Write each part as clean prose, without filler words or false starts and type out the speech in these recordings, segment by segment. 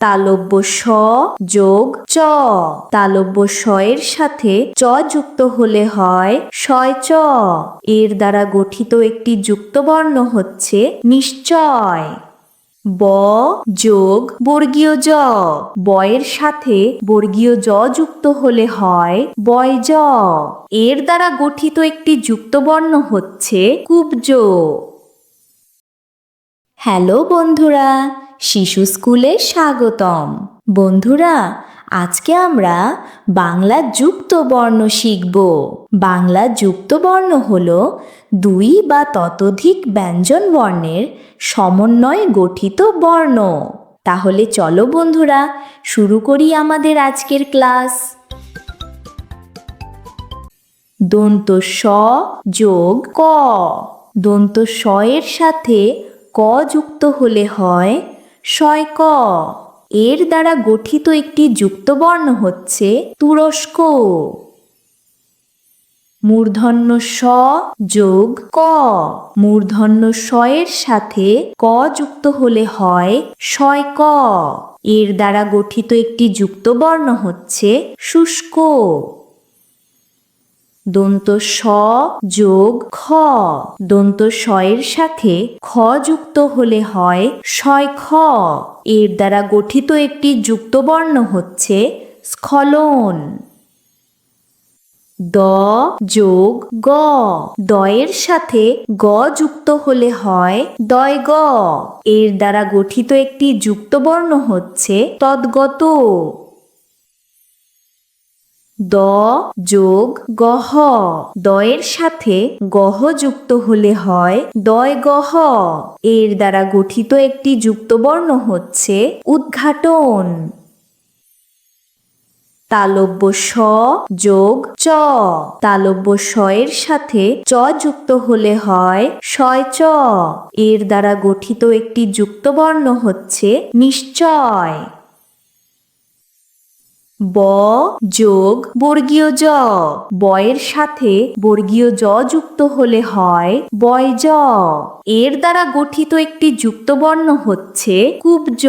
তালব্য স যোগ চ। তালব্য স এর সাথে চ যুক্ত হলে হয় শয় চ। এর দ্বারা গঠিত একটি যুক্তবর্ণ হচ্ছে নিশ্চয়। ব যোগ বর্গীয় জ। ব এর সাথে বর্গীয় জ যুক্ত হলে হয় বয়জ। এর দ্বারা গঠিত একটি যুক্তবর্ণ হচ্ছে কুব্জ। হ্যালো বন্ধুরা, শিশু স্কুলে স্বাগতম। বন্ধুরা, আজকে আমরা বাংলা যুক্ত বর্ণ শিখব। বাংলা যুক্ত বর্ণ হলো দুই বা ততোধিক ব্যঞ্জন বর্ণের সমন্বয়ে গঠিত বর্ণ। তাহলে চলো বন্ধুরা, শুরু করি আমাদের আজকের ক্লাস। দন্ত স যোগ ক। দন্ত স এর সাথে ক যুক্ত হলে হয় শয় ক। এর দ্বারা গঠিত একটি যুক্তবর্ণ হচ্ছে তুরস্ক। মূর্ধন্য স যোগ ক। মূর্ধন্য স এর সাথে ক যুক্ত হলে হয় শয় ক। এর দ্বারা গঠিত একটি যুক্তবর্ণ হচ্ছে শুষ্ক। দন্ত স যোগ খ। দন্ত স এর সাথে খ যুক্ত হলে হয় শয় খ। এর দ্বারা গঠিত একটি যুক্তবর্ণ হচ্ছে স্খলন। দ যোগ গ। দ এর সাথে গ যুক্ত হলে হয় দয় গ। এর দ্বারা গঠিত একটি যুক্তবর্ণ হচ্ছে তদ্গত। দ যোগ গহ। দ এর সাথে গহ যুক্ত হলে হয় দয় গহ। এর দ্বারা গঠিত একটি যুক্তবর্ণ হচ্ছে উদ্ঘাটন। তালব্য স যোগ চ। তালব্য স এর সাথে চ যুক্ত হলে হয় শয় চ। এর দ্বারা গঠিত একটি যুক্তবর্ণ হচ্ছে নিশ্চয়। ব যোগ বর্গীয় জ। ব এর সাথে বর্গীয় জ যুক্ত হলে হয় বয়জ। এর দ্বারা গঠিত একটি যুক্তবর্ণ হচ্ছে কুব্জ।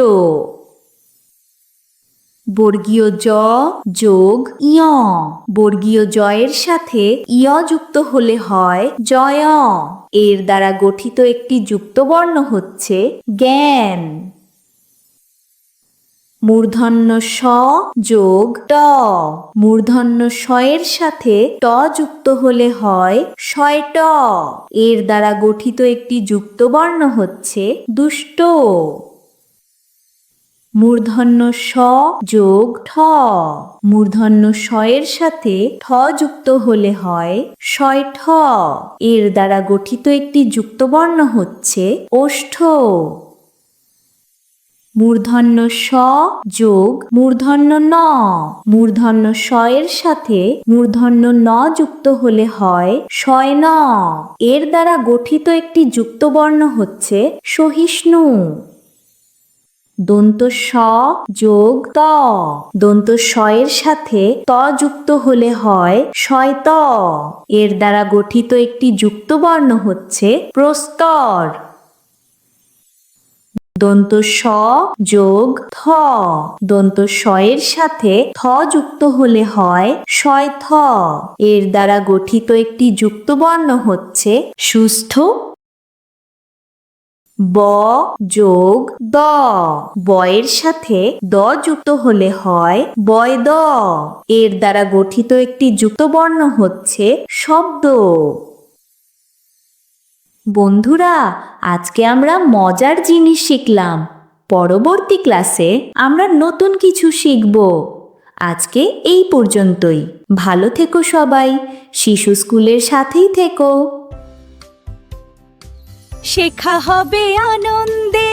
বর্গীয় জ যোগ ইয়। বর্গীয় জ এর সাথে ইয় যুক্ত হলে হয় জয়। এর দ্বারা গঠিত একটি যুক্তবর্ণ হচ্ছে জ্ঞান। মূর্ধন্য স যোগ ট। মূর্ধন্য স এর সাথে ট যুক্ত হলে হয় শয় ট। এর দ্বারা গঠিত একটি যুক্তবর্ণ হচ্ছে দুষ্ট। মূর্ধন্য স যোগ ঠ। মূর্ধন্য স এর সাথে ঠ যুক্ত হলে হয় শয় ঠ। এর দ্বারা গঠিত একটি যুক্তবর্ণ হচ্ছে ওষ্ঠ। মূর্ধন্য স যোগ মূর্ধন্য ন। মূর্ধন্য স এর সাথে মূর্ধন্য ন যুক্ত হলে হয় শয় ন। এর দ্বারা গঠিত একটি যুক্তবর্ণ হচ্ছে সহিষ্ণু। দন্ত স যোগ ত। দন্ত স এর সাথে ত যুক্ত হলে হয় শয় ত। এর দ্বারা গঠিত একটি যুক্তবর্ণ হচ্ছে প্রস্তর। দন্ত স যোগ থ। দন্ত স এর সাথে থ যুক্ত হলে হয় শয় থ। এর দ্বারা গঠিত একটি যুক্তবর্ণ হচ্ছে সুস্থ। ব যোগ দ। ব এর সাথে দ যুক্ত হলে হয় বয় দ। এর দ্বারা গঠিত একটি যুক্তবর্ণ হচ্ছে শব্দ। বন্ধুরা, আজকে আমরা মজার জিনিস শিখলাম। পরবর্তী ক্লাসে আমরা নতুন কিছু শিখব। আজকে এই পর্যন্তই। ভালো থেকো সবাই। শিশু স্কুলের সাথেই থেকো। শেখা হবে আনন্দে,